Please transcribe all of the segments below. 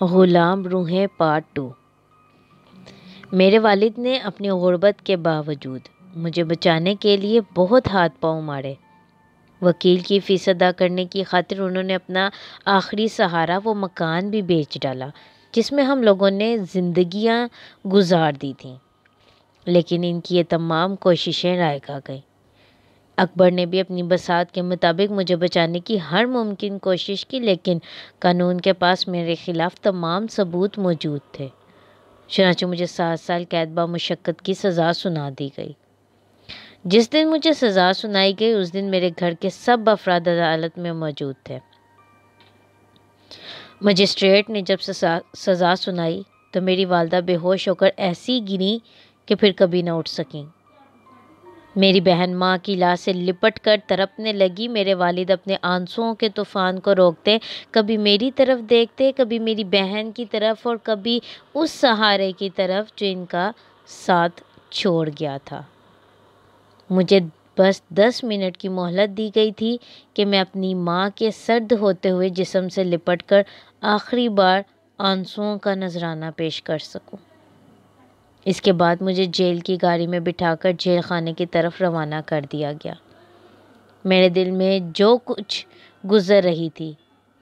غلام روحیں پارٹ 2۔ میرے والد نے اپنی غربت کے باوجود مجھے بچانے کے لیے بہت ہاتھ پاؤں مارے۔ وکیل کی فیس ادا کرنے کی خاطر انہوں نے اپنا آخری سہارا وہ مکان بھی بیچ ڈالا جس میں ہم لوگوں نے زندگیاں گزار دی تھیں، لیکن ان کی یہ تمام کوششیں رائگاں گئیں۔ اکبر نے بھی اپنی بساط کے مطابق مجھے بچانے کی ہر ممکن کوشش کی، لیکن قانون کے پاس میرے خلاف تمام ثبوت موجود تھے۔ چنانچہ مجھے 7 سال قید با مشقت کی سزا سنا دی گئی۔ جس دن مجھے سزا سنائی گئی اس دن میرے گھر کے سب افراد عدالت میں موجود تھے۔ مجسٹریٹ نے جب سزا سنائی تو میری والدہ بے ہوش ہو کر ایسی گری کہ پھر کبھی نہ اٹھ سکیں۔ میری بہن ماں کی لاش سے لپٹ کر تڑپنے لگی۔ میرے والد اپنے آنسوؤں کے طوفان کو روکتے، کبھی میری طرف دیکھتے، کبھی میری بہن کی طرف اور کبھی اس سہارے کی طرف جو ان کا ساتھ چھوڑ گیا تھا۔ مجھے بس 10 منٹ کی مہلت دی گئی تھی کہ میں اپنی ماں کے سرد ہوتے ہوئے جسم سے لپٹ کر آخری بار آنسوؤں کا نذرانہ پیش کر سکوں۔ اس کے بعد مجھے جیل کی گاڑی میں بٹھا کر جیل خانے کی طرف روانہ کر دیا گیا۔ میرے دل میں جو کچھ گزر رہی تھی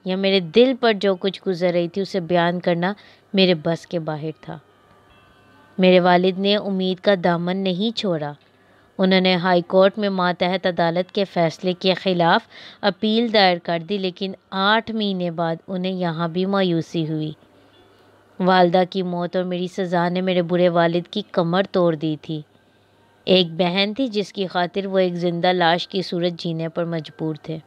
یا میرے دل پر جو کچھ گزر رہی تھی اسے بیان کرنا میرے بس کے باہر تھا۔ میرے والد نے امید کا دامن نہیں چھوڑا۔ انہوں نے ہائی کورٹ میں ماتحت عدالت کے فیصلے کے خلاف اپیل دائر کر دی، لیکن 8 مہینے بعد انہیں یہاں بھی مایوسی ہوئی۔ والدہ کی موت اور میری سزا نے میرے برے والد کی کمر توڑ دی تھی۔ ایک بہن تھی جس کی خاطر وہ ایک زندہ لاش کی صورت جینے پر مجبور تھے،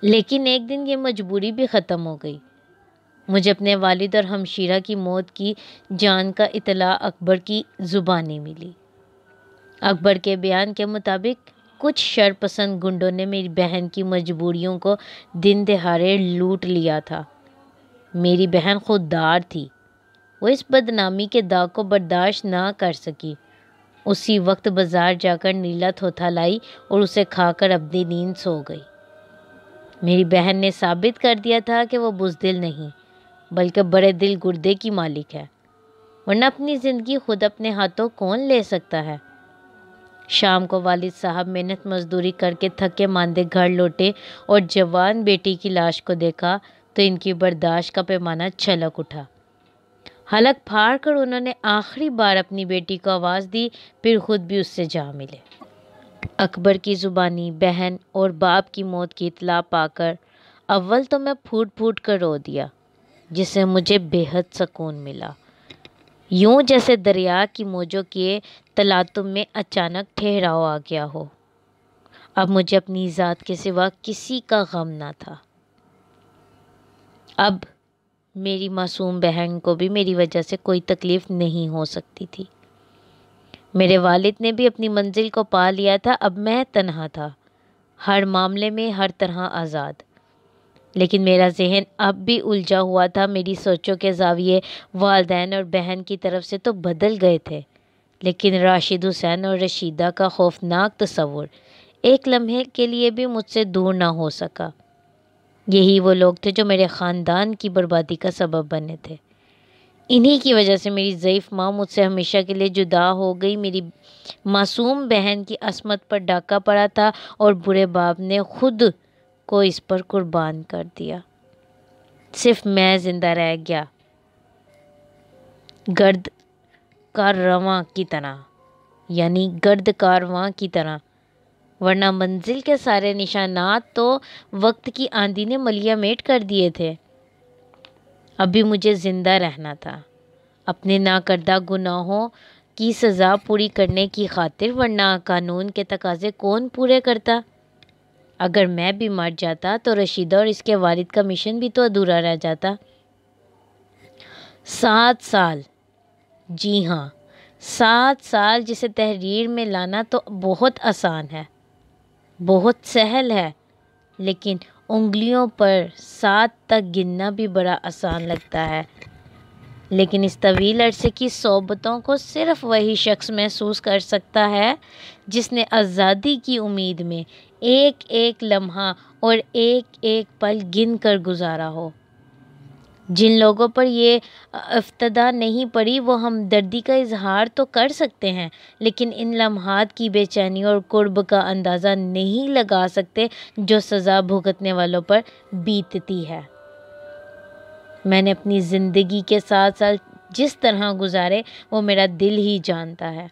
لیکن ایک دن یہ مجبوری بھی ختم ہو گئی۔ مجھے اپنے والد اور ہمشیرہ کی موت کی جان کا اطلاع اکبر کی زبانی ملی۔ اکبر کے بیان کے مطابق کچھ شرپسند گنڈوں نے میری بہن کی مجبوریوں کو دن دہاڑے لوٹ لیا تھا۔ میری بہن خوددار تھی، وہ اس بدنامی کے داغ کو برداشت نہ کر سکی۔ اسی وقت بازار جا کر نیلا تھوتھا لائی اور اسے کھا کر اپنی نیند سو گئی۔ میری بہن نے ثابت کر دیا تھا کہ وہ بزدل نہیں بلکہ بڑے دل گردے کی مالک ہے، ورنہ اپنی زندگی خود اپنے ہاتھوں کون لے سکتا ہے۔ شام کو والد صاحب محنت مزدوری کر کے تھکے ماندے گھر لوٹے اور جوان بیٹی کی لاش کو دیکھا تو ان کی برداشت کا پیمانہ چھلک اٹھا۔ حلق پھاڑ کر انہوں نے آخری بار اپنی بیٹی کو آواز دی، پھر خود بھی اس سے جا ملے۔ اکبر کی زبانی بہن اور باپ کی موت کی اطلاع پا کر اول تو میں پھوٹ پھوٹ کر رو دیا، جس سے مجھے بے حد سکون ملا، یوں جیسے دریا کی موجوں کے تلاطم میں اچانک ٹھہراؤ آ گیا ہو۔ اب مجھے اپنی ذات کے سوا کسی کا غم نہ تھا۔ اب میری معصوم بہن کو بھی میری وجہ سے کوئی تکلیف نہیں ہو سکتی تھی۔ میرے والد نے بھی اپنی منزل کو پا لیا تھا۔ اب میں تنہا تھا، ہر معاملے میں ہر طرح آزاد، لیکن میرا ذہن اب بھی الجھا ہوا تھا۔ میری سوچوں کے زاویے والدین اور بہن کی طرف سے تو بدل گئے تھے، لیکن راشد حسین اور رشیدہ کا خوفناک تصور ایک لمحے کے لیے بھی مجھ سے دور نہ ہو سکا۔ یہی وہ لوگ تھے جو میرے خاندان کی بربادی کا سبب بنے تھے۔ انہی کی وجہ سے میری ضعیف ماں مجھ سے ہمیشہ کے لیے جدا ہو گئی۔ میری معصوم بہن کی عصمت پر ڈاکہ پڑا تھا اور برے باپ نے خود کو اس پر قربان کر دیا۔ صرف میں زندہ رہ گیا، گرد کارواں کی طرح، ورنہ منزل کے سارے نشانات تو وقت کی آندھی نے ملیہ میٹ کر دیے تھے۔ اب بھی مجھے زندہ رہنا تھا اپنے ناکردہ گناہوں کی سزا پوری کرنے کی خاطر، ورنہ قانون کے تقاضے کون پورے کرتا؟ اگر میں بھی مر جاتا تو رشیدہ اور اس کے والد کا مشن بھی تو ادھورا رہ جاتا۔ 7 سال، جی ہاں 7 سال، جسے تحریر میں لانا تو بہت آسان ہے، بہت سہل ہے، لیکن انگلیوں پر 7 تک گننا بھی بڑا آسان لگتا ہے۔ لیکن اس طویل عرصے کی صحبتوں کو صرف وہی شخص محسوس کر سکتا ہے جس نے آزادی کی امید میں ایک ایک لمحہ اور ایک ایک پل گن کر گزارا ہو۔ جن لوگوں پر یہ افتدا نہیں پڑی وہ ہمدردی کا اظہار تو کر سکتے ہیں، لیکن ان لمحات کی بے چینی اور کرب کا اندازہ نہیں لگا سکتے جو سزا بھگتنے والوں پر بیتتی ہے۔ میں نے اپنی زندگی کے 7 سال جس طرح گزارے وہ میرا دل ہی جانتا ہے۔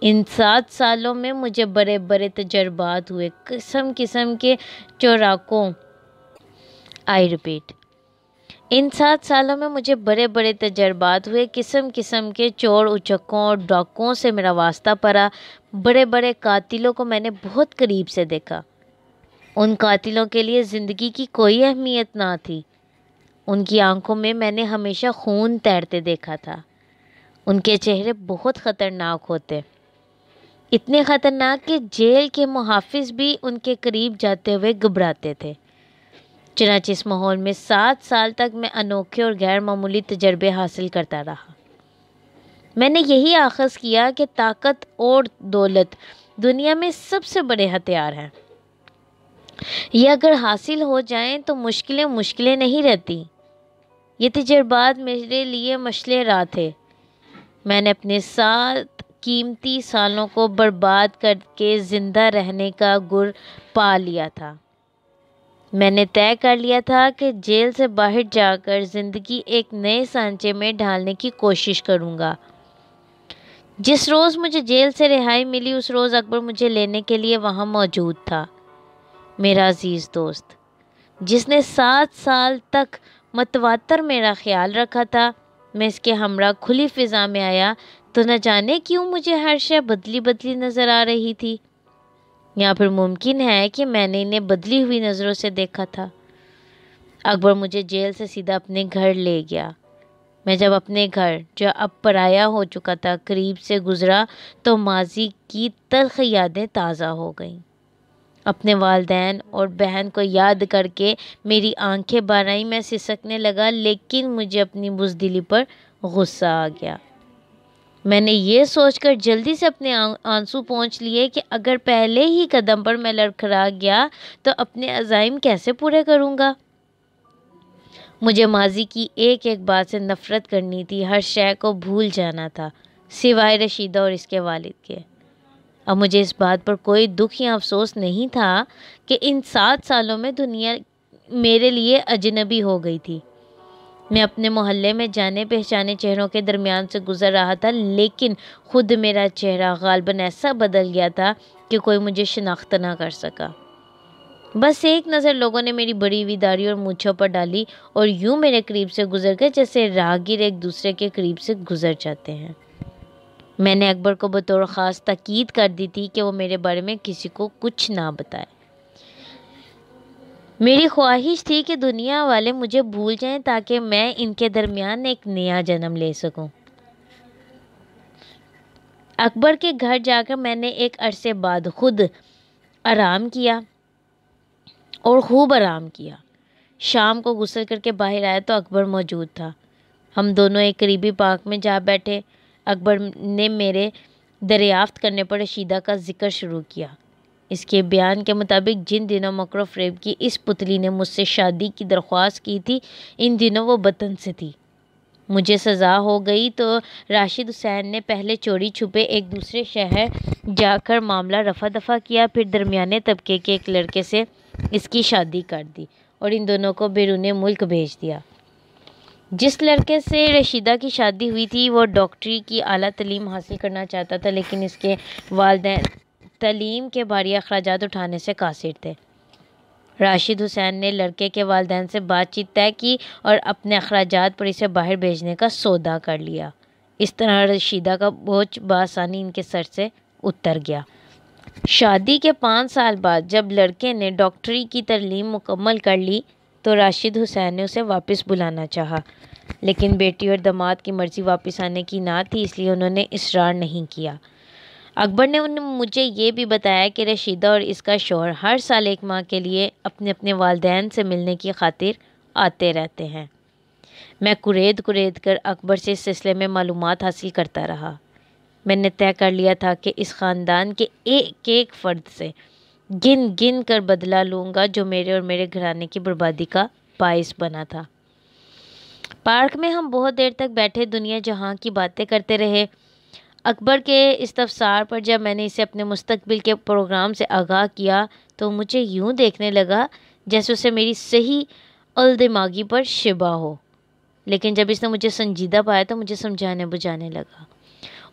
ان 7 سالوں میں مجھے بڑے بڑے تجربات ہوئے، قسم قسم کے چوراکوں آئی ریپیٹ ان 7 سالوں میں مجھے بڑے بڑے تجربات ہوئے، قسم قسم کے چور اچکوں اور ڈاکوؤں سے میرا واسطہ پڑا، بڑے بڑے قاتلوں کو میں نے بہت قریب سے دیکھا۔ ان قاتلوں کے لیے زندگی کی کوئی اہمیت نہ تھی، ان کی آنکھوں میں نے ہمیشہ خون تیرتے دیکھا تھا۔ ان کے چہرے بہت خطرناک ہوتے، اتنے خطرناک کہ جیل کے محافظ بھی ان کے قریب جاتے ہوئے گھبراتے تھے۔ چنانچہ اس ماحول میں 7 سال تک میں انوکھے اور غیر معمولی تجربے حاصل کرتا رہا۔ میں نے یہی آخذ کیا کہ طاقت اور دولت دنیا میں سب سے بڑے ہتھیار ہیں۔ یہ اگر حاصل ہو جائیں تو مشکلیں نہیں رہتی۔ یہ تجربات میرے لیے مشعل راہ تھے۔ میں نے اپنے 7 قیمتی سالوں کو برباد کر کے زندہ رہنے کا گر پا لیا تھا۔ میں نے طے کر لیا تھا کہ جیل سے باہر جا کر زندگی ایک نئے سانچے میں ڈھالنے کی کوشش کروں گا۔ جس روز مجھے جیل سے رہائی ملی اس روز اکبر مجھے لینے کے لیے وہاں موجود تھا۔ میرا عزیز دوست جس نے 7 سال تک متواتر میرا خیال رکھا تھا، میں اس کے ہمراہ کھلی فضا میں آیا تو نہ جانے کیوں مجھے ہر شے بدلی نظر آ رہی تھی، یا پھر ممکن ہے کہ میں نے انہیں بدلی ہوئی نظروں سے دیکھا تھا۔ اکبر مجھے جیل سے سیدھا اپنے گھر لے گیا۔ میں جب اپنے گھر جو اب پرایا ہو چکا تھا قریب سے گزرا تو ماضی کی تلخ یادیں تازہ ہو گئیں۔ اپنے والدین اور بہن کو یاد کر کے میری آنکھیں بھر آئیں، میں سسکنے لگا، لیکن مجھے اپنی بزدلی پر غصہ آ گیا۔ میں نے یہ سوچ کر جلدی سے اپنے آنسو پونچھ لیے کہ اگر پہلے ہی قدم پر میں لڑکھڑا گیا تو اپنے عزائم کیسے پورے کروں گا۔ مجھے ماضی کی ایک ایک بات سے نفرت کرنی تھی، ہر شے کو بھول جانا تھا سوائے رشیدہ اور اس کے والد کے۔ اب مجھے اس بات پر کوئی دکھ یا افسوس نہیں تھا کہ ان 7 سالوں میں دنیا میرے لیے اجنبی ہو گئی تھی۔ میں اپنے محلے میں جانے پہچانے چہروں کے درمیان سے گزر رہا تھا، لیکن خود میرا چہرہ غالباً ایسا بدل گیا تھا کہ کوئی مجھے شناخت نہ کر سکا۔ بس ایک نظر لوگوں نے میری بڑی ہوئی داڑھی اور مونچھوں پر ڈالی اور یوں میرے قریب سے گزر گئے جیسے راہگیر ایک دوسرے کے قریب سے گزر جاتے ہیں۔ میں نے اکبر کو بطور خاص تاکید کر دی تھی کہ وہ میرے بارے میں کسی کو کچھ نہ بتائے۔ میری خواہش تھی کہ دنیا والے مجھے بھول جائیں تاکہ میں ان کے درمیان ایک نیا جنم لے سکوں۔ اکبر کے گھر جا کر میں نے ایک عرصے بعد خود آرام کیا اور خوب آرام کیا۔ شام کو غسل کر کے باہر آیا تو اکبر موجود تھا۔ ہم دونوں ایک قریبی پارک میں جا بیٹھے۔ اکبر نے میرے دریافت کرنے پر رشیدہ کا ذکر شروع کیا۔ اس کے بیان کے مطابق جن دنوں مکر و فریب کی اس پتلی نے مجھ سے شادی کی درخواست کی تھی ان دنوں وہ وطن سے تھی۔ مجھے سزا ہو گئی تو راشد حسین نے پہلے چوری چھپے ایک دوسرے شہر جا کر معاملہ رفع دفع کیا، پھر درمیانے طبقے کے ایک لڑکے سے اس کی شادی کر دی اور ان دونوں کو بیرون ملک بھیج دیا۔ جس لڑکے سے رشیدہ کی شادی ہوئی تھی وہ ڈاکٹری کی اعلیٰ تعلیم حاصل کرنا چاہتا تھا، لیکن اس کے والدین تعلیم کے بھاری اخراجات اٹھانے سے قاصر تھے۔ راشد حسین نے لڑکے کے والدین سے بات چیت طے کی اور اپنے اخراجات پر اسے باہر بھیجنے کا سودا کر لیا۔ اس طرح رشیدہ کا بوجھ بآسانی ان کے سر سے اتر گیا۔ شادی کے 5 سال بعد جب لڑکے نے ڈاکٹری کی تعلیم مکمل کر لی تو راشد حسین نے اسے واپس بلانا چاہا، لیکن بیٹی اور داماد کی مرضی واپس آنے کی نہ تھی، اس لیے انہوں نے اصرار نہیں کیا۔ اکبر نے مجھے یہ بھی بتایا کہ رشیدہ اور اس کا شوہر ہر سال 1 ماہ کے لیے اپنے والدین سے ملنے کی خاطر آتے رہتے ہیں۔ میں کرید کر اکبر سے اس سلسلے میں معلومات حاصل کرتا رہا۔ میں نے طے کر لیا تھا کہ اس خاندان کے ایک ایک فرد سے گن کر بدلہ لوں گا جو میرے اور میرے گھرانے کی بربادی کا باعث بنا تھا۔ پارک میں ہم بہت دیر تک بیٹھے دنیا جہاں کی باتیں کرتے رہے۔ اکبر کے استفسار پر جب میں نے اسے اپنے مستقبل کے پروگرام سے آگاہ کیا تو مجھے یوں دیکھنے لگا جیسے اسے میری صحیح الدماغی پر شبہ ہو، لیکن جب اس نے مجھے سنجیدہ پایا تو مجھے سمجھانے بجھانے لگا۔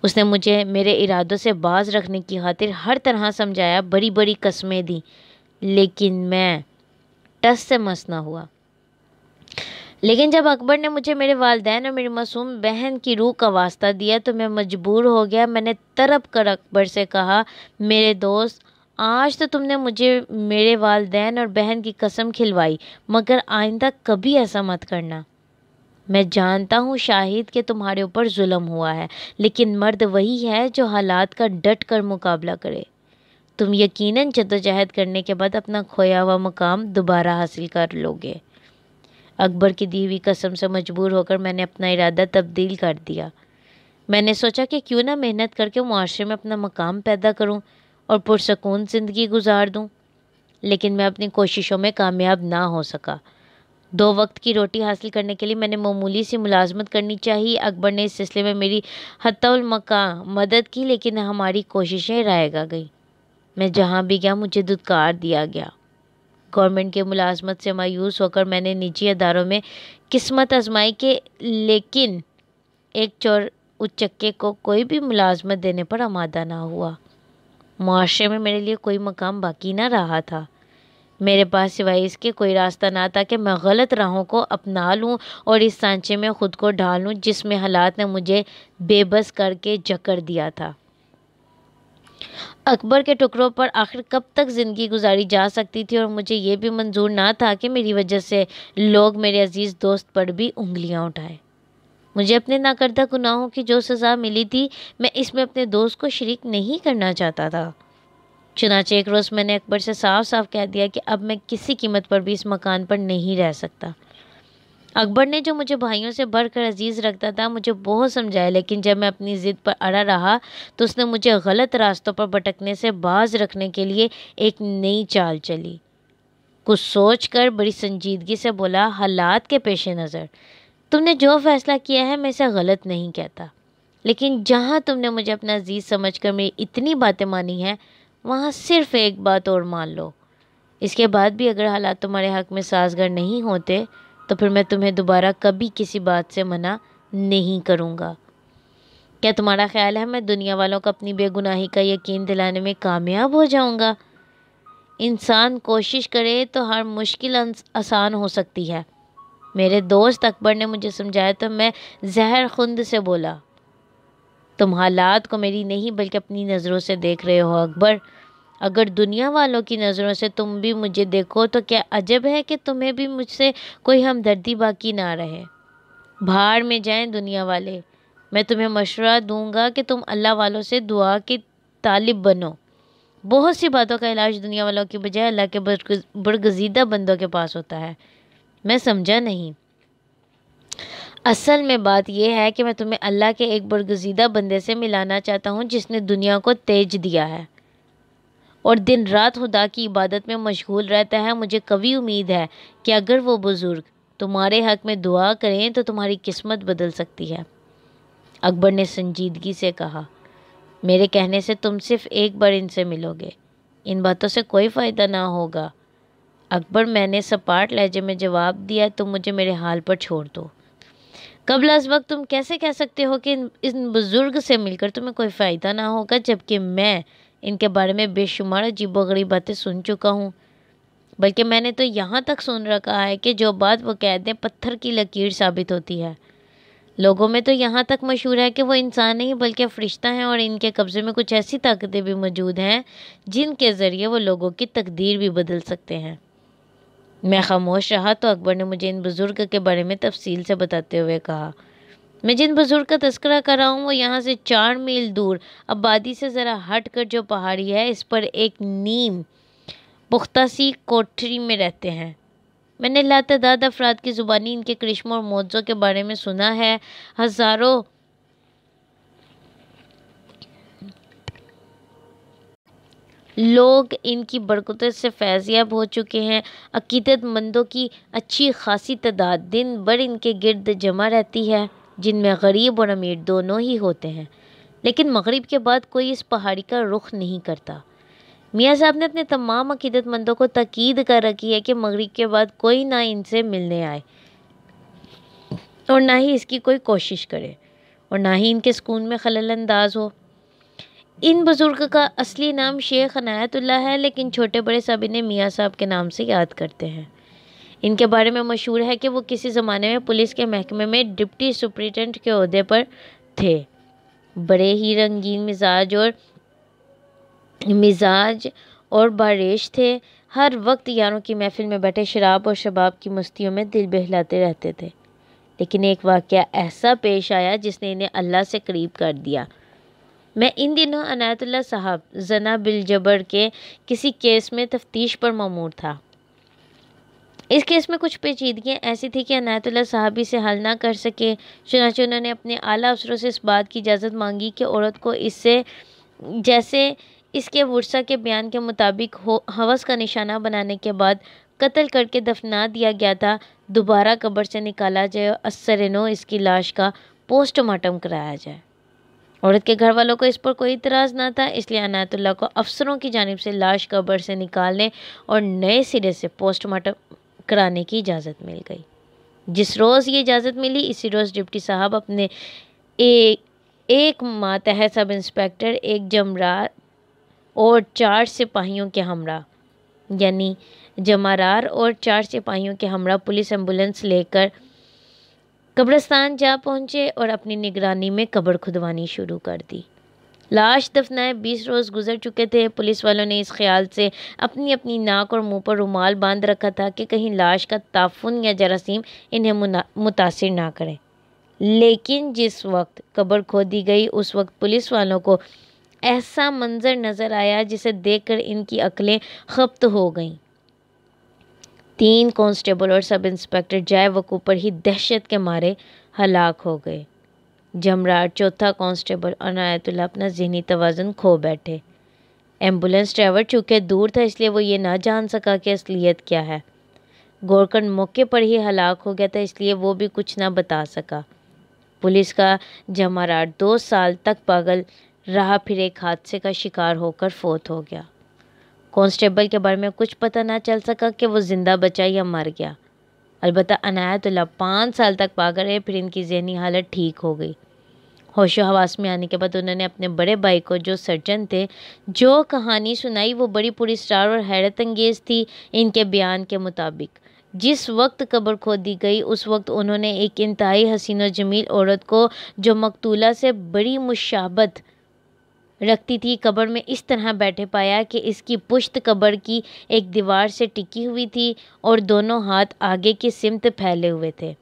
اس نے مجھے میرے ارادوں سے باز رکھنے کی خاطر ہر طرح سمجھایا، بڑی بڑی قسمیں دیں، لیکن میں ٹس سے مس نہ ہوا۔ لیکن جب اکبر نے مجھے میرے والدین اور میری معصوم بہن کی روح کا واسطہ دیا تو میں مجبور ہو گیا۔ میں نے تڑپ کر اکبر سے کہا، میرے دوست، آج تو تم نے مجھے میرے والدین اور بہن کی قسم کھلوائی، مگر آئندہ کبھی ایسا مت کرنا۔ میں جانتا ہوں شاہد کہ تمہارے اوپر ظلم ہوا ہے، لیکن مرد وہی ہے جو حالات کا ڈٹ کر مقابلہ کرے۔ تم یقیناً جدوجہد کرنے کے بعد اپنا کھویا ہوا مقام دوبارہ حاصل کر لو گے۔ اکبر کی دی ہوئی قسم سے مجبور ہو کر میں نے اپنا ارادہ تبدیل کر دیا۔ میں نے سوچا کہ کیوں نہ محنت کر کے معاشرے میں اپنا مقام پیدا کروں اور پرسکون زندگی گزار دوں، لیکن میں اپنی کوششوں میں کامیاب نہ ہو سکا۔ 2 وقت کی روٹی حاصل کرنے کے لیے میں نے معمولی سی ملازمت کرنی چاہیے۔ اکبر نے اس سلسلے میں میری حتی المکان مدد کی، لیکن ہماری کوششیں رائے گا گئی۔ میں جہاں بھی گیا مجھے دھتکار دیا گیا۔ گورنمنٹ کے ملازمت سے مایوس ہو کر میں نے نجی اداروں میں قسمت آزمائی کہ لیکن ایک چور اچکے کو کوئی بھی ملازمت دینے پر آمادہ نہ ہوا۔ معاشرے میں میرے لیے کوئی مقام باقی نہ رہا تھا۔ میرے پاس سوائے اس کے کوئی راستہ نہ تھا کہ میں غلط راہوں کو اپنا لوں اور اس سانچے میں خود کو ڈھال لوں جس میں حالات نے مجھے بے بس کر کے جکڑ دیا تھا۔ اکبر کے ٹکڑوں پر آخر کب تک زندگی گزاری جا سکتی تھی، اور مجھے یہ بھی منظور نہ تھا کہ میری وجہ سے لوگ میرے عزیز دوست پر بھی انگلیاں اٹھائیں۔ مجھے اپنے ناکردہ گناہوں کی جو سزا ملی تھی میں اس میں اپنے دوست کو شریک نہیں کرنا چاہتا تھا۔ چنانچہ ایک روز میں نے اکبر سے صاف صاف کہہ دیا کہ اب میں کسی قیمت پر بھی اس مکان پر نہیں رہ سکتا۔ اکبر نے جو مجھے بھائیوں سے بڑھ کر عزیز رکھتا تھا مجھے بہت سمجھایا، لیکن جب میں اپنی ضد پر اڑا رہا تو اس نے مجھے غلط راستوں پر بھٹکنے سے باز رکھنے کے لیے ایک نئی چال چلی۔ کچھ سوچ کر بڑی سنجیدگی سے بولا، حالات کے پیش نظر تم نے جو فیصلہ کیا ہے میں اسے غلط نہیں کہتا، لیکن جہاں تم نے مجھے اپنا عزیز سمجھ کر میری اتنی باتیں مانی ہیں وہاں صرف ایک بات اور مان لو، اس کے بعد بھی اگر حالات تمہارے حق میں سازگار نہیں ہوتے تو پھر میں تمہیں دوبارہ کبھی کسی بات سے منع نہیں کروں گا۔ کیا تمہارا خیال ہے میں دنیا والوں کو اپنی بے گناہی کا یقین دلانے میں کامیاب ہو جاؤں گا؟ انسان کوشش کرے تو ہر مشکل آسان ہو سکتی ہے۔ میرے دوست اکبر نے مجھے سمجھایا تو میں زہر خوند سے بولا، تم حالات کو میری نہیں بلکہ اپنی نظروں سے دیکھ رہے ہو اکبر۔ اگر دنیا والوں کی نظروں سے تم بھی مجھے دیکھو تو کیا عجب ہے کہ تمہیں بھی مجھ سے کوئی ہمدردی باقی نہ رہے۔ بھاڑ میں جائیں دنیا والے، میں تمہیں مشورہ دوں گا کہ تم اللہ والوں سے دعا کی طالب بنو۔ بہت سی باتوں کا علاج دنیا والوں کی بجائے اللہ کے برگزیدہ بندوں کے پاس ہوتا ہے۔ میں سمجھا نہیں۔ اصل میں بات یہ ہے کہ میں تمہیں اللہ کے ایک برگزیدہ بندے سے ملانا چاہتا ہوں جس نے دنیا کو تیج دیا ہے اور دن رات خدا کی عبادت میں مشغول رہتا ہے۔ مجھے قوی امید ہے کہ اگر وہ بزرگ تمہارے حق میں دعا کریں تو تمہاری قسمت بدل سکتی ہے۔ اکبر نے سنجیدگی سے کہا، میرے کہنے سے تم صرف ایک بار ان سے ملو گے، ان باتوں سے کوئی فائدہ نہ ہوگا۔ اکبر، میں نے سپاٹ لہجے میں جواب دیا، تم مجھے میرے حال پر چھوڑ دو۔ قبل از وقت تم کیسے کہہ سکتے ہو کہ ان بزرگ سے مل کر تمہیں کوئی فائدہ نہ ہوگا، جبکہ میں ان کے بارے میں بے شمار عجیب و غریب باتیں سن چکا ہوں۔ بلکہ میں نے تو یہاں تک سن رکھا ہے کہ جو بات وہ کہتے ہیں پتھر کی لکیر ثابت ہوتی ہے۔ لوگوں میں تو یہاں تک مشہور ہے کہ وہ انسان نہیں بلکہ فرشتہ ہیں، اور ان کے قبضے میں کچھ ایسی طاقتیں بھی موجود ہیں جن کے ذریعے وہ لوگوں کی تقدیر بھی بدل سکتے ہیں۔ میں خاموش رہا تو اکبر نے مجھے ان بزرگ کے بارے میں تفصیل سے بتاتے ہوئے کہا، میں جن بزرگ کا تذکرہ کر رہا ہوں وہ یہاں سے 4 میل دور آبادی سے ذرا ہٹ کر جو پہاڑی ہے اس پر ایک نیم پختہ سی کوٹھری میں رہتے ہیں۔ میں نے لاتعداد افراد کی زبانی ان کے کرشموں اور معجزوں کے بارے میں سنا ہے۔ لوگ ان کی برکتوں سے فیض یاب ہو چکے ہیں۔ عقیدت مندوں کی اچھی خاصی تعداد دن بھر ان کے گرد جمع رہتی ہے، جن میں غریب اور امیر دونوں ہی ہوتے ہیں، لیکن مغرب کے بعد کوئی اس پہاڑی کا رخ نہیں کرتا۔ میاں صاحب نے اپنے تمام عقیدت مندوں کو تاکید کر رکھی ہے کہ مغرب کے بعد کوئی نہ ان سے ملنے آئے اور نہ ہی اس کی کوئی کوشش کرے اور نہ ہی ان کے سکون میں خلل انداز ہو۔ ان بزرگ کا اصلی نام شیخ عنایت اللہ ہے، لیکن چھوٹے بڑے سب انہیں میاں صاحب کے نام سے یاد کرتے ہیں۔ ان کے بارے میں مشہور ہے کہ وہ کسی زمانے میں پولیس کے محکمے میں ڈپٹی سپرنٹینڈنٹ کے عہدے پر تھے۔ بڑے ہی رنگین مزاج اور باریش تھے، ہر وقت یاروں کی محفل میں بیٹھے شراب اور شباب کی مستیوں میں دل بہلاتے رہتے تھے۔ لیکن ایک واقعہ ایسا پیش آیا جس نے انہیں اللہ سے قریب کر دیا۔ میں ان دنوں عنایت اللہ صاحب زنا بالجبر کے کسی کیس میں تفتیش پر مامور تھا۔ اس کیس میں کچھ پیچیدگیاں ایسی تھی کہ عنایت اللہ صاحب اسے حل نہ کر سکے، چنانچہ انہوں نے اپنے اعلیٰ افسروں سے اس بات کی اجازت مانگی کہ عورت کو اس سے جیسے اس کے ورثاء کے بیان کے مطابق ہوس کا نشانہ بنانے کے بعد قتل کر کے دفنا دیا گیا تھا، دوبارہ قبر سے نکالا جائے اور اثر نو اس کی لاش کا پوسٹ مارٹم کرایا جائے۔ عورت کے گھر والوں کو اس پر کوئی اعتراض نہ تھا، اس لیے عنایت اللہ کو افسروں کی جانب سے لاش قبر سے نکالنے اور نئے سرے سے پوسٹ مارٹم کرانے کی اجازت مل گئی۔ جس روز یہ اجازت ملی، اسی روز ڈپٹی صاحب اپنے ایک ماتحت سب انسپکٹر، ایک جمرار اور 4 سپاہیوں کے ہمراہ، یعنی جمارار اور 4 سپاہیوں کے ہمراہ پولیس ایمبولینس لے کر قبرستان جا پہنچے اور اپنی نگرانی میں قبر کھدوانی شروع کر دی۔ لاش دفنائے 20 روز گزر چکے تھے۔ پولیس والوں نے اس خیال سے اپنی اپنی ناک اور منہ پر رومال باندھ رکھا تھا کہ کہیں لاش کا تعفن یا جراثیم انہیں متاثر نہ کرے۔ لیکن جس وقت قبر کھودی گئی، اس وقت پولیس والوں کو ایسا منظر نظر آیا جسے دیکھ کر ان کی عقلیں خبت ہو گئیں۔ 3 کانسٹیبل اور سب انسپکٹر جائے وقوع پر ہی دہشت کے مارے ہلاک ہو گئے۔ جمرار، چوتھا کانسٹیبل عنایت اللہ اپنا ذہنی توازن کھو بیٹھے۔ ایمبولینس ڈرائیور چونکہ دور تھا، اس لیے وہ یہ نہ جان سکا کہ اصلیت کیا ہے۔ گورکنڈ موقع پر ہی ہلاک ہو گیا تھا، اس لیے وہ بھی کچھ نہ بتا سکا۔ پولیس کا جمارار 2 سال تک پاگل رہا، پھر ایک حادثے کا شکار ہو کر فوت ہو گیا۔ کانسٹیبل کے بارے میں کچھ پتہ نہ چل سکا کہ وہ زندہ بچا یا مر گیا۔ البتہ عنایت اللہ 5 سال تک پاگل رہے، پھر ان کی ذہنی حالت ٹھیک ہو گئی۔ ہوش و حواس میں آنے کے بعد انہوں نے اپنے بڑے بھائی کو، جو سرجن تھے، جو کہانی سنائی وہ بڑی پوری اسرار اور حیرت انگیز تھی۔ ان کے بیان کے مطابق جس وقت قبر کھودی گئی، اس وقت انہوں نے ایک انتہائی حسین و جمیل عورت کو، جو مقتولہ سے بڑی مشابہت رکھتی تھی، قبر میں اس طرح بیٹھے پایا کہ اس کی پشت قبر کی ایک دیوار سے ٹکی ہوئی تھی اور دونوں ہاتھ آگے کی سمت پھیلے ہوئے تھے۔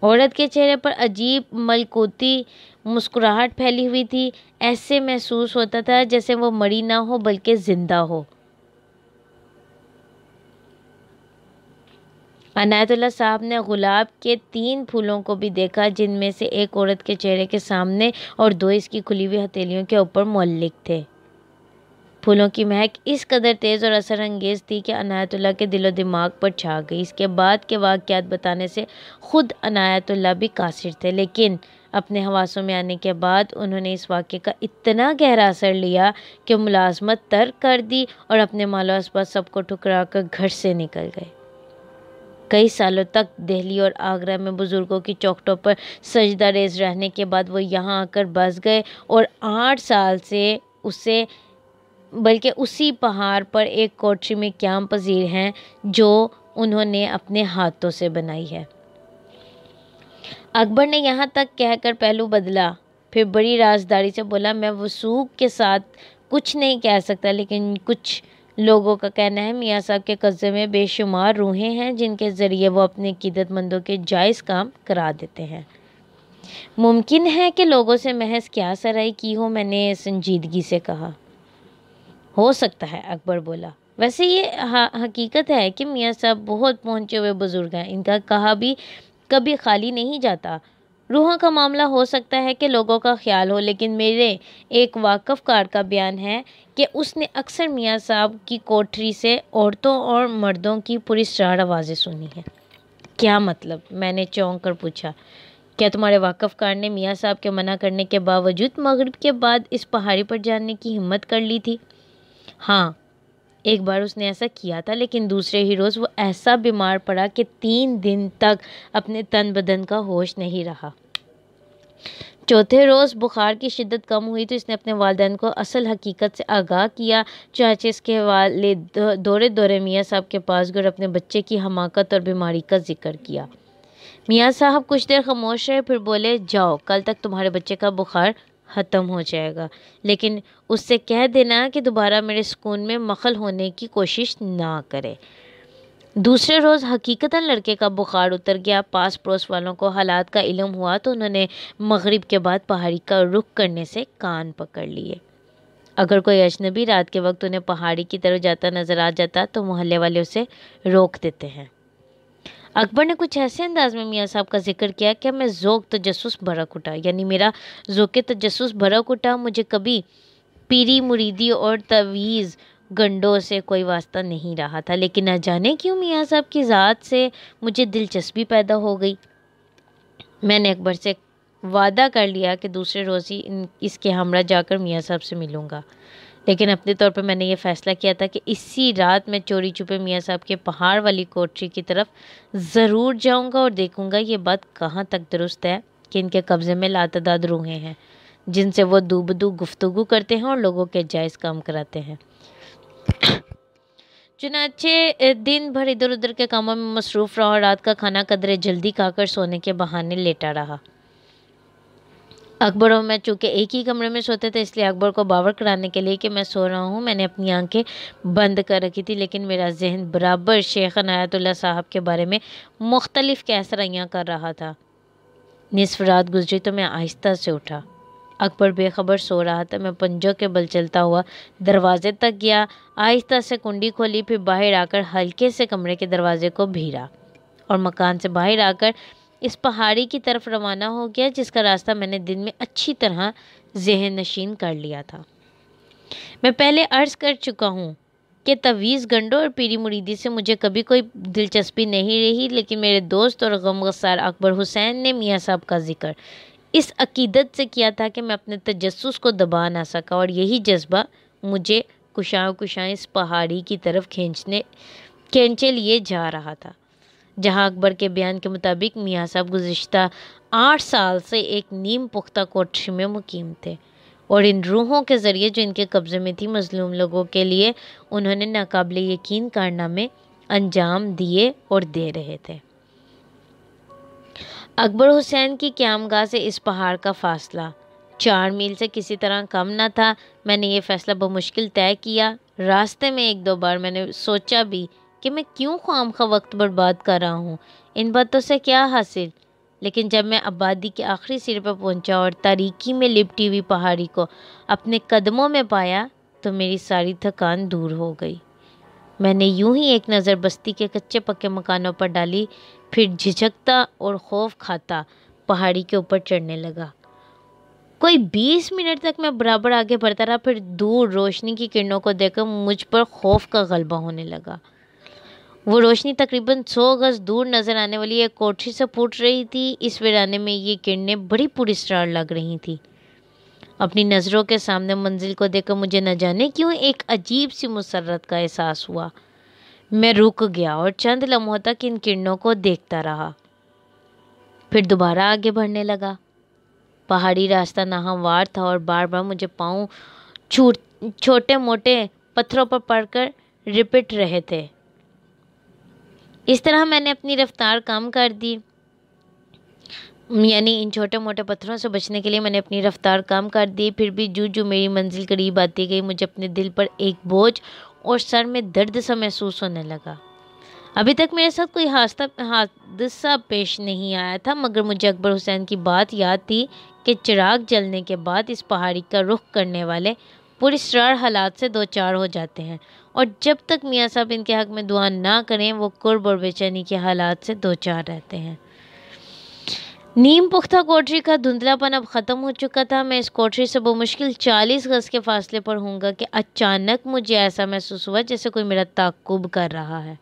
عورت کے چہرے پر عجیب ملکوتی مسکراہٹ پھیلی ہوئی تھی، ایسے محسوس ہوتا تھا جیسے وہ مری نہ ہو بلکہ زندہ ہو۔ عنایت اللہ صاحب نے گلاب کے 3 پھولوں کو بھی دیکھا، جن میں سے ایک عورت کے چہرے کے سامنے اور 2 اس کی کھلی ہوئی ہتھیلیوں کے اوپر معلق تھے۔ پھولوں کی مہک اس قدر تیز اور اثر انگیز تھی کہ عنایت اللہ کے دل و دماغ پر چھا گئی۔ اس کے بعد کے واقعات بتانے سے خود عنایت اللہ بھی قاصر تھے، لیکن اپنے حواسوں میں آنے کے بعد انہوں نے اس واقعے کا اتنا گہرا اثر لیا کہ ملازمت ترک کر دی اور اپنے مال و اسباب سب کو ٹھکرا کر گھر سے نکل گئے۔ کئی سالوں تک دہلی اور آگرہ میں بزرگوں کی چوکھٹوں پر سجدہ ریز رہنے کے بعد وہ یہاں آ کر بس گئے اور 8 سال سے اسی پہاڑ پر ایک کوٹری میں قیام پذیر ہیں، جو انہوں نے اپنے ہاتھوں سے بنائی ہے۔ اکبر نے یہاں تک کہہ کر پہلو بدلا، پھر بڑی رازداری سے بولا، میں وثوق کے ساتھ کچھ نہیں کہہ سکتا، لیکن کچھ لوگوں کا کہنا ہے میاں صاحب کے قبضے میں بے شمار روحیں ہیں، جن کے ذریعے وہ اپنے عقیدت مندوں کے جائز کام کرا دیتے ہیں۔ ممکن ہے کہ لوگوں سے محض کیا سرائی کی ہو، میں نے سنجیدگی سے کہا۔ ہو سکتا ہے، اکبر بولا، ویسے یہ حقیقت ہے کہ میاں صاحب بہت پہنچے ہوئے بزرگ ہیں، ان کا کہا بھی کبھی خالی نہیں جاتا۔ روحوں کا معاملہ ہو سکتا ہے کہ لوگوں کا خیال ہو، لیکن میرے ایک واقف کار کا بیان ہے کہ اس نے اکثر میاں صاحب کی کوٹری سے عورتوں اور مردوں کی پراسرار آوازیں سنی ہیں۔ کیا مطلب؟ میں نے چونک کر پوچھا۔ کیا تمہارے واقف کار نے میاں صاحب کے منع کرنے کے باوجود مغرب کے بعد اس پہاڑی پر جانے کی ہمت کر لی تھی؟ ہاں، ایک بار اس نے ایسا کیا تھا، لیکن دوسرے ہی روز وہ ایسا بیمار پڑا کہ 3 دن تک اپنے تن بدن کا ہوش نہیں رہا۔ چوتھے روز بخار کی شدت کم ہوئی تو اس نے اپنے والدین کو اصل حقیقت سے آگاہ کیا۔ چنانچہ اس کے والد دورے دورے میاں صاحب کے پاس گئے اور اپنے بچے کی حماقت اور بیماری کا ذکر کیا۔ میاں صاحب کچھ دیر خاموش رہے، پھر بولے، جاؤ، کل تک تمہارے بچے کا بخار ختم ہو جائے گا، لیکن اس سے کہہ دینا کہ دوبارہ میرے سکون میں مخل ہونے کی کوشش نہ کرے۔ دوسرے روز حقیقتاً لڑکے کا بخار اتر گیا۔ پاس پڑوس والوں کو حالات کا علم ہوا تو انہوں نے مغرب کے بعد پہاڑی کا رخ کرنے سے کان پکڑ لیے۔ اگر کوئی اجنبی رات کے وقت انہیں پہاڑی کی طرف جاتا نظر آ جاتا تو محلے والے اسے روک دیتے ہیں۔ اکبر نے کچھ ایسے انداز میں میاں صاحب کا ذکر کیا کہ میں ذوق تجسس بھڑک اٹھا، یعنی میرا ذوق تجسس بھڑک اٹھا۔ مجھے کبھی پیری مریدی اور تویز گنڈوں سے کوئی واسطہ نہیں رہا تھا، لیکن نہ جانے کیوں میاں صاحب کی ذات سے مجھے دلچسپی پیدا ہو گئی۔ میں نے اکبر سے وعدہ کر لیا کہ دوسرے روز ہی اس کے ہمراہ جا کر میاں صاحب سے ملوں گا، لیکن اپنے طور پر میں نے یہ فیصلہ کیا تھا کہ اسی رات میں چوری چھپے میاں صاحب کے پہاڑ والی کوٹری کی طرف ضرور جاؤں گا اور دیکھوں گا یہ بات کہاں تک درست ہے کہ ان کے قبضے میں لاتعداد روحیں ہیں جن سے وہ دو بدو گفتگو کرتے ہیں اور لوگوں کے جائز کام کراتے ہیں۔ چنانچہ دن بھر ادھر ادھر کے کاموں میں مصروف رہا اور رات کا کھانا قدرے جلدی کھا کر سونے کے بہانے لیٹا رہا۔ اکبر اور میں چونکہ ایک ہی کمرے میں سوتے تھے، اس لیے اکبر کو باور کرانے کے لیے کہ میں سو رہا ہوں میں نے اپنی آنکھیں بند کر رکھی تھی، لیکن میرا ذہن برابر شیخ عنایت اللہ صاحب کے بارے میں مختلف کیسریاں کر رہا تھا۔ نصف رات گزری تو میں آہستہ سے اٹھا۔ اکبر بے خبر سو رہا تھا۔ میں پنجوں کے بل چلتا ہوا دروازے تک گیا، آہستہ سے کنڈی کھولی، پھر باہر آ کر ہلکے سے کمرے کے دروازے کو بھیڑا اور مکان سے باہر آ کر اس پہاڑی کی طرف روانہ ہو گیا جس کا راستہ میں نے دن میں اچھی طرح ذہن نشین کر لیا تھا۔ میں پہلے عرض کر چکا ہوں کہ تویز گنڈوں اور پیری مریدی سے مجھے کبھی کوئی دلچسپی نہیں رہی، لیکن میرے دوست اور غمگسار اکبر حسین نے میاں صاحب کا ذکر اس عقیدت سے کیا تھا کہ میں اپنے تجسس کو دبا نہ سکا، اور یہی جذبہ مجھے کشاں اس پہاڑی کی طرف کھینچے لیے جا رہا تھا جہاں اکبر کے بیان کے مطابق میاں صاحب گزشتہ 8 سال سے ایک نیم پختہ کوٹری میں مقیم تھے، اور ان روحوں کے ذریعے جو ان کے قبضے میں تھی مظلوم لوگوں کے لیے انہوں نے ناقابل یقین کارنامے انجام دیے اور دے رہے تھے۔ اکبر حسین کی قیامگاہ سے اس پہاڑ کا فاصلہ 4 میل سے کسی طرح کم نہ تھا۔ میں نے یہ فیصلہ بمشکل طے کیا۔ راستے میں 1-2 بار میں نے سوچا بھی کہ میں کیوں خواہ وقت برباد کر رہا ہوں، ان باتوں سے کیا حاصل، لیکن جب میں آبادی کے آخری سرے پر پہنچا اور تاریکی میں لپٹی ہوئی پہاڑی کو اپنے قدموں میں پایا تو میری ساری تھکان دور ہو گئی۔ میں نے یوں ہی ایک نظر بستی کے کچے پکے مکانوں پر ڈالی، پھر جھجکتا اور خوف کھاتا پہاڑی کے اوپر چڑھنے لگا۔ کوئی 20 منٹ تک میں برابر آگے بڑھتا رہا، پھر دور روشنی کی کرنوں کو دیکھ کر مجھ پر خوف کا غلبہ ہونے لگا۔ وہ روشنی تقریباً 100 گز دور نظر آنے والی ایک کوٹری سے پھوٹ رہی تھی۔ اس ویرانے میں یہ کرنیں بڑی پراسرار لگ رہی تھیں۔ اپنی نظروں کے سامنے منزل کو دیکھ کر مجھے نہ جانے کیوں ایک عجیب سی مسرت کا احساس ہوا۔ میں رک گیا اور چند لمحوں تک ان کرنوں کو دیکھتا رہا، پھر دوبارہ آگے بڑھنے لگا۔ پہاڑی راستہ ناہموار تھا اور بار بار مجھے پاؤں چھوٹے موٹے پتھروں پر پڑ کر رپٹ رہے تھے۔ اس طرح میں نے اپنی رفتار کم کر دی، یعنی ان چھوٹے موٹے پتھروں سے بچنے کے لیے میں نے اپنی رفتار کم کر دی۔ پھر بھی جو میری منزل قریب آتی گئی مجھے اپنے دل پر ایک بوجھ اور سر میں درد سا محسوس ہونے لگا۔ ابھی تک میرے ساتھ کوئی حادثہ پیش نہیں آیا تھا، مگر مجھے اکبر حسین کی بات یاد تھی کہ چراغ جلنے کے بعد اس پہاڑی کا رخ کرنے والے پراسرار حالات سے دوچار ہو جاتے ہیں، اور جب تک میاں صاحب ان کے حق میں دعا نہ کریں وہ قرب اور بے چینی کے حالات سے دوچار رہتے ہیں۔ نیم پختہ کوٹری کا دھندلاپن اب ختم ہو چکا تھا۔ میں اس کوٹری سے بمشکل 40 گز کے فاصلے پر ہوں گا کہ اچانک مجھے ایسا محسوس ہوا جیسے کوئی میرا تعقب کر رہا ہے۔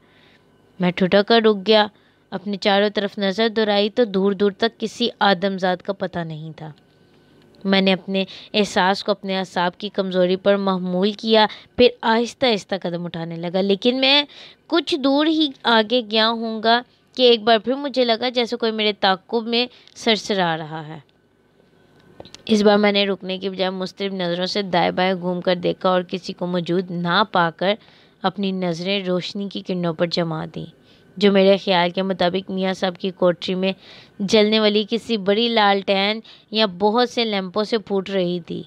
میں ٹھٹک کر رک گیا، اپنے چاروں طرف نظر دوڑائی تو دور دور تک کسی آدمزاد کا پتہ نہیں تھا۔ میں نے اپنے احساس کو اپنے اعصاب کی کمزوری پر محمول کیا، پھر آہستہ آہستہ قدم اٹھانے لگا، لیکن میں کچھ دور ہی آگے گیا ہوں گا کہ ایک بار پھر مجھے لگا جیسے کوئی میرے تعقب میں سرسرا رہا ہے۔ اس بار میں نے رکنے کی بجائے مضطرب نظروں سے دائیں بائیں گھوم کر دیکھا اور کسی کو موجود نہ پا کر اپنی نظریں روشنی کی کرنوں پر جما دیں، جو میرے خیال کے مطابق میاں صاحب کی کوٹری میں جلنے والی کسی بڑی لالٹین یا بہت سے لیمپوں سے پھوٹ رہی تھی۔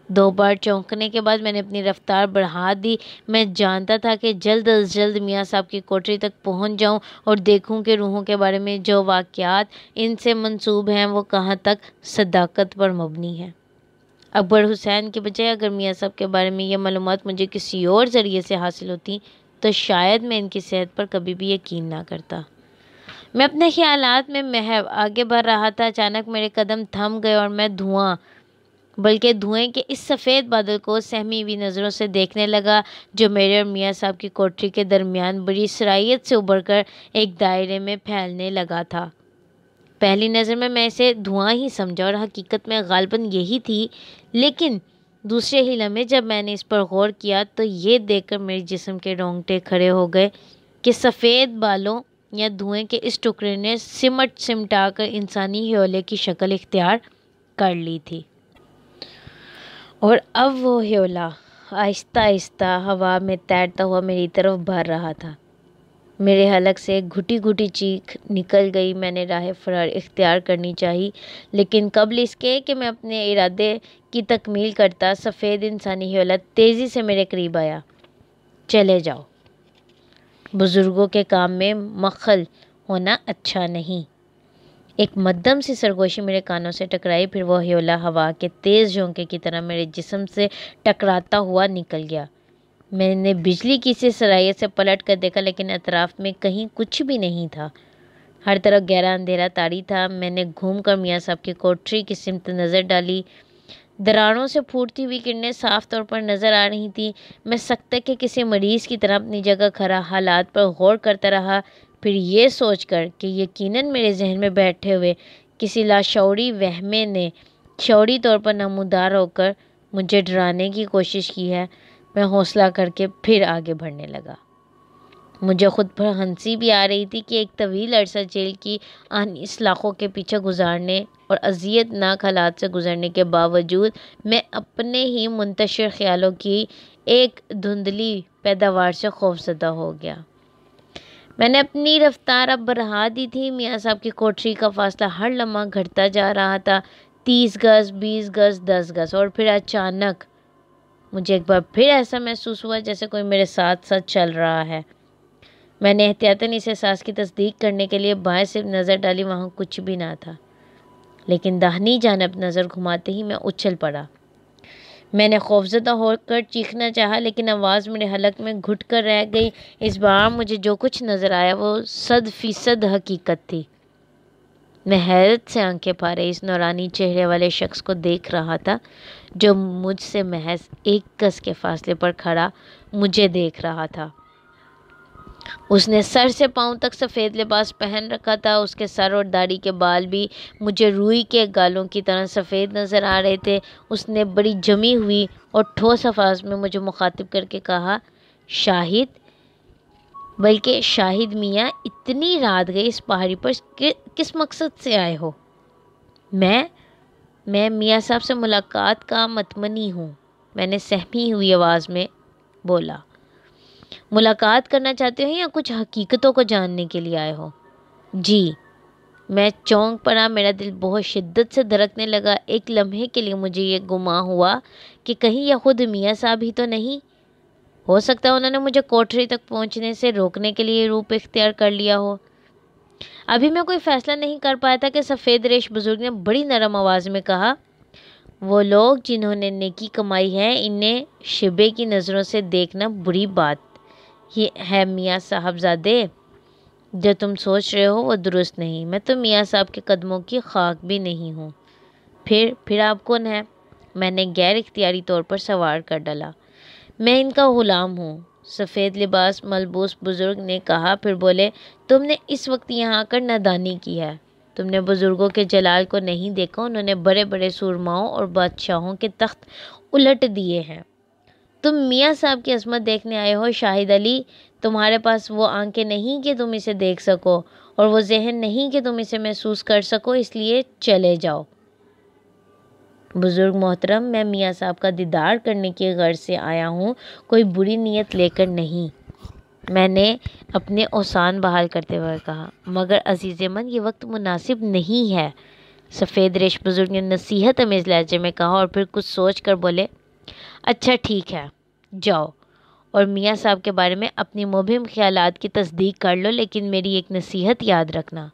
2 بار چونکنے کے بعد میں نے اپنی رفتار بڑھا دی۔ میں جانتا تھا کہ جلد از جلد میاں صاحب کی کوٹری تک پہنچ جاؤں اور دیکھوں کہ روحوں کے بارے میں جو واقعات ان سے منسوب ہیں وہ کہاں تک صداقت پر مبنی ہیں۔ اکبر حسین کے بجائے اگر میاں صاحب کے بارے میں یہ معلومات مجھے کسی اور ذریعے سے حاصل ہوتی تو شاید میں ان کی صحت پر کبھی بھی یقین نہ کرتا۔ میں اپنے خیالات میں محو آگے بڑھ رہا تھا، اچانک میرے قدم تھم گئے اور میں بلکہ دھوئیں کے اس سفید بادل کو سہمی ہوئی نظروں سے دیکھنے لگا جو میرے اور میاں صاحب کی کوٹری کے درمیان بڑی سرعت سے ابھر کر ایک دائرے میں پھیلنے لگا تھا۔ پہلی نظر میں اسے دھواں ہی سمجھا اور حقیقت میں غالباً یہی تھی، لیکن دوسرے ہی لمحے جب میں نے اس پر غور کیا تو یہ دیکھ کر میرے جسم کے رونگٹے کھڑے ہو گئے کہ سفید بالوں یا دھوئیں کے اس ٹکڑے نے سمٹا کر انسانی ہیولے کی شکل اختیار کر لی تھی، اور اب وہ ہیولا آہستہ آہستہ ہوا میں تیرتا ہوا میری طرف بڑھ رہا تھا۔ میرے حلق سے ایک گھٹی گھٹی چیخ نکل گئی۔ میں نے راہ فرار اختیار کرنی چاہی، لیکن قبل اس کے کہ میں اپنے ارادے کی تکمیل کرتا، سفید انسانی ہیولا تیزی سے میرے قریب آیا۔ چلے جاؤ، بزرگوں کے کام میں مخل ہونا اچھا نہیں۔ ایک مدھم سی سرگوشی میرے کانوں سے ٹکرائی، پھر وہ ہیولا ہوا کے تیز جھونکے کی طرح میرے جسم سے ٹکراتا ہوا نکل گیا۔ میں نے بجلی کی سی صلاحیت سے پلٹ کر دیکھا، لیکن اطراف میں کہیں کچھ بھی نہیں تھا۔ ہر طرف گہرا اندھیرا طاری تھا۔ میں نے گھوم کر میاں صاحب کی کوٹری کی سمت نظر ڈالی۔ دراڑوں سے پھوٹتی ہوئی کرنیں صاف طور پر نظر آ رہی تھیں۔ میں سکتے کے کسی مریض کی طرح اپنی جگہ کھڑا حالات پر غور کرتا رہا، پھر یہ سوچ کر کہ یقیناً میرے ذہن میں بیٹھے ہوئے کسی لاشعوری وہمے نے شعوری طور پر نمودار ہو کر مجھے ڈرانے کی کوشش کی ہے، میں حوصلہ کر کے پھر آگے بڑھنے لگا۔ مجھے خود پر ہنسی بھی آ رہی تھی کہ ایک طویل عرصہ جیل کی سلاخوں کے پیچھے گزارنے اور اذیت ناک حالات سے گزرنے کے باوجود میں اپنے ہی منتشر خیالوں کی ایک دھندلی پیداوار سے خوفزدہ ہو گیا۔ میں نے اپنی رفتار اب بڑھا دی تھی۔ میاں صاحب کی کوٹری کا فاصلہ ہر لمحہ گھٹتا جا رہا تھا، 30 گز، 20 گز، 10 گز، اور پھر اچانک مجھے ایک بار پھر ایسا محسوس ہوا جیسے کوئی میرے ساتھ ساتھ چل رہا ہے۔ میں نے احتیاطاً اس احساس کی تصدیق کرنے کے لیے بائیں صرف نظر ڈالی، وہاں کچھ بھی نہ تھا، لیکن داہنی جانب نظر گھماتے ہی میں اچھل پڑا۔ میں نے خوفزدہ ہو کر چیخنا چاہا، لیکن آواز میرے حلق میں گھٹ کر رہ گئی۔ اس بار مجھے جو کچھ نظر آیا وہ 100% حقیقت تھی۔ میں حیرت سے آنکھیں پھاڑے اس نورانی چہرے والے شخص کو دیکھ رہا تھا جو مجھ سے محض 1 گز کے فاصلے پر کھڑا مجھے دیکھ رہا تھا۔ اس نے سر سے پاؤں تک سفید لباس پہن رکھا تھا۔ اس کے سر اور داڑھی کے بال بھی مجھے روئی کے گالوں کی طرح سفید نظر آ رہے تھے۔ اس نے بڑی جمی ہوئی اور ٹھوس الفاظ میں مجھے مخاطب کر کے کہا، شاہد میاں، اتنی رات گئی اس پہاڑی پر کس مقصد سے آئے ہو؟ میں میاں صاحب سے ملاقات کا متمنی ہوں، میں نے سہمی ہوئی آواز میں بولا۔ ملاقات کرنا چاہتے ہو یا کچھ حقیقتوں کو جاننے کے لیے آئے ہو؟ جی۔ میں چونک پڑا، میرا دل بہت شدت سے دھڑکنے لگا۔ ایک لمحے کے لیے مجھے یہ گمان ہوا کہ کہیں یہ خود میاں صاحب ہی تو نہیں؟ ہو سکتا ہے انہوں نے مجھے کوٹری تک پہنچنے سے روکنے کے لیے روپ اختیار کر لیا ہو۔ ابھی میں کوئی فیصلہ نہیں کر پایا تھا کہ سفید ریش بزرگ نے بڑی نرم آواز میں کہا، وہ لوگ جنہوں نے نیکی کمائی ہے انہیں شبے کی نظروں سے دیکھنا بری بات ہے میاں صاحب زادے۔ جو تم سوچ رہے ہو وہ درست نہیں، میں تو میاں صاحب کے قدموں کی خاک بھی نہیں ہوں۔ پھر آپ کون ہیں؟ میں نے غیر اختیاری طور پر سوال کر ڈالا۔ میں ان کا غلام ہوں، سفید لباس ملبوس بزرگ نے کہا، پھر بولے، تم نے اس وقت یہاں آ کر نادانی کی ہے۔ تم نے بزرگوں کے جلال کو نہیں دیکھا، انہوں نے بڑے بڑے سورماؤں اور بادشاہوں کے تخت الٹ دیے ہیں۔ تم میاں صاحب کی عظمت دیکھنے آئے ہو شاہد علی، تمہارے پاس وہ آنکھیں نہیں کہ تم اسے دیکھ سکو، اور وہ ذہن نہیں کہ تم اسے محسوس کر سکو، اس لیے چلے جاؤ۔ بزرگ محترم، میں میاں صاحب کا دیدار کرنے کی غرض سے آیا ہوں، کوئی بری نیت لے کر نہیں، میں نے اپنے اوسان بحال کرتے ہوئے کہا۔ مگر عزیز من، یہ وقت مناسب نہیں ہے، سفید ریش بزرگ نے نصیحت آمیز لہجے میں کہا، اور پھر کچھ سوچ کر بولے، اچھا ٹھیک ہے، جاؤ اور میاں صاحب کے بارے میں اپنی مبہم خیالات کی تصدیق کر لو، لیکن میری ایک نصیحت یاد رکھنا،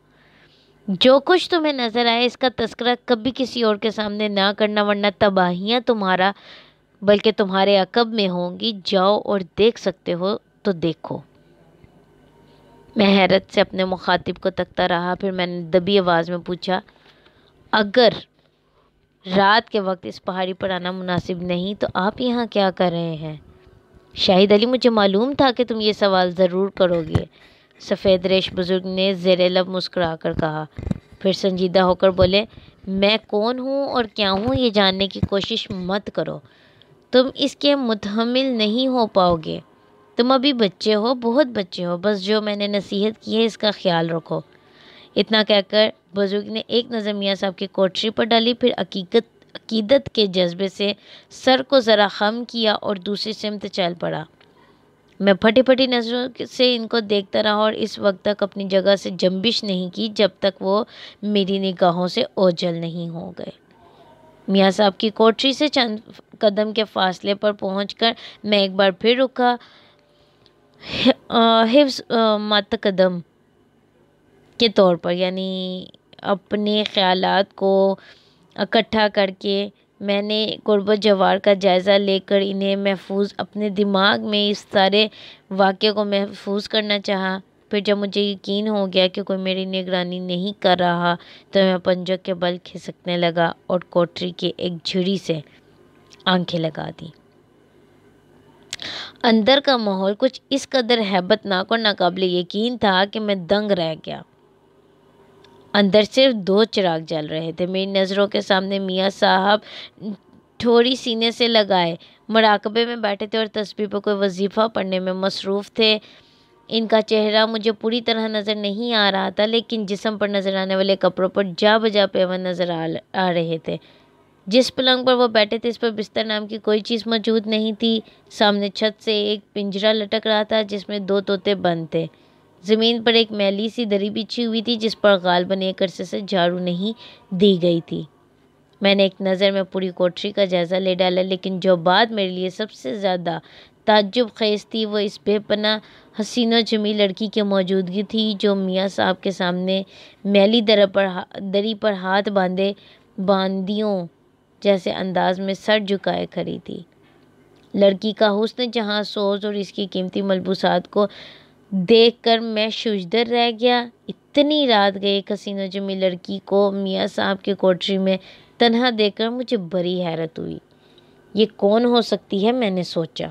جو کچھ تمہیں نظر آئے اس کا تذکرہ کبھی کسی اور کے سامنے نہ کرنا، ورنہ تباہیاں تمہارا بلکہ تمہارے عقب میں ہوں گی۔ جاؤ اور دیکھ سکتے ہو تو دیکھو۔ میں حیرت سے اپنے مخاطب کو تکتا رہا، پھر میں نے دبی آواز میں پوچھا، اگر رات کے وقت اس پہاڑی پر آنا مناسب نہیں تو آپ یہاں کیا کر رہے ہیں؟ شاہد علی، مجھے معلوم تھا کہ تم یہ سوال ضرور کرو گے، سفید ریش بزرگ نے زیر لب مسکرا کر کہا، پھر سنجیدہ ہو کر بولے، میں کون ہوں اور کیا ہوں یہ جاننے کی کوشش مت کرو، تم اس کے متحمل نہیں ہو پاؤ گے، تم ابھی بچے ہو، بہت بچے ہو، بس جو میں نے نصیحت کی ہے اس کا خیال رکھو۔ اتنا کہہ کر بزرگ نے ایک نظر میاں صاحب کی کوٹری پر ڈالی، پھر عقیدت کے جذبے سے سر کو ذرا خم کیا اور دوسری سمت چل پڑا۔ میں پھٹی پھٹی نظروں سے ان کو دیکھتا رہا اور اس وقت تک اپنی جگہ سے جنبش نہیں کی جب تک وہ میری نگاہوں سے اوجھل نہیں ہو گئے۔ میاں صاحب کی کوٹری سے چند قدم کے فاصلے پر پہنچ کر میں ایک بار پھر رکا، حفظ متقدم کے طور پر، یعنی اپنے خیالات کو اکٹھا کر کے میں نے قرب و جوار کا جائزہ لے کر انہیں محفوظ اپنے دماغ میں اس سارے واقعے کو محفوظ کرنا چاہا۔ پھر جب مجھے یقین ہو گیا کہ کوئی میری نگرانی نہیں کر رہا تو میں پنجوں کے بل کھسکنے لگا اور کوٹری کے ایک جھری سے آنکھیں لگا دی۔ اندر کا ماحول کچھ اس قدر ہیبت ناک اور ناقابل یقین تھا کہ میں دنگ رہ گیا۔ اندر صرف 2 چراغ جل رہے تھے، میری نظروں کے سامنے میاں صاحب ٹھوڑی سینے سے لگائے مراقبے میں بیٹھے تھے اور تسبیح پہ کوئی وظیفہ پڑھنے میں مصروف تھے۔ ان کا چہرہ مجھے پوری طرح نظر نہیں آ رہا تھا، لیکن جسم پر نظر آنے والے کپڑوں پر جا بجا پیون نظر آ رہے تھے۔ جس پلنگ پر وہ بیٹھے تھے اس پر بستر نام کی کوئی چیز موجود نہیں تھی۔ سامنے چھت سے ایک پنجرہ لٹک رہا تھا جس میں 2 طوطے بند تھے۔ زمین پر ایک میلی سی دری بچھی ہوئی تھی جس پر غالباً ایک عرصے سے جھاڑو نہیں دی گئی تھی۔ میں نے ایک نظر میں پوری کوٹری کا جائزہ لے ڈالا، لیکن جو بات میرے لیے سب سے زیادہ تعجب خیز تھی وہ اس بے پناہ حسین و جمیل لڑکی کی موجودگی تھی جو میاں صاحب کے سامنے میلی دری پر ہاتھ باندھے باندیوں جیسے انداز میں سر جھکائے کھڑی تھی۔ لڑکی کا حسن جہاں سوز اور اس کی قیمتی ملبوسات کو دیکھ کر میں ششدر رہ گیا۔ اتنی رات گئی ایک حسین و جمیل لڑکی کو میاں صاحب کی کوٹری میں تنہا دیکھ کر مجھے بڑی حیرت ہوئی۔ یہ کون ہو سکتی ہے، میں نے سوچا۔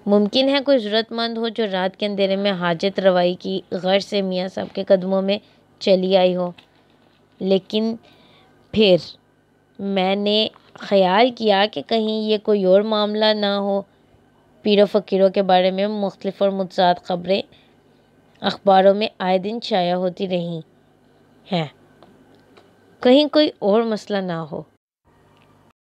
ممکن ہے کوئی ضرورت مند ہو جو رات کے اندھیرے میں حاجت روائی کی غرض سے میاں صاحب کے قدموں میں چلی آئی ہو۔ لیکن پھر میں نے خیال کیا کہ کہیں یہ کوئی اور معاملہ نہ ہو۔ پیر و فقیروں کے بارے میں مختلف اور متضاد خبریں اخباروں میں آئے دن شائع ہوتی رہی ہیں، کہیں کوئی اور مسئلہ نہ ہو۔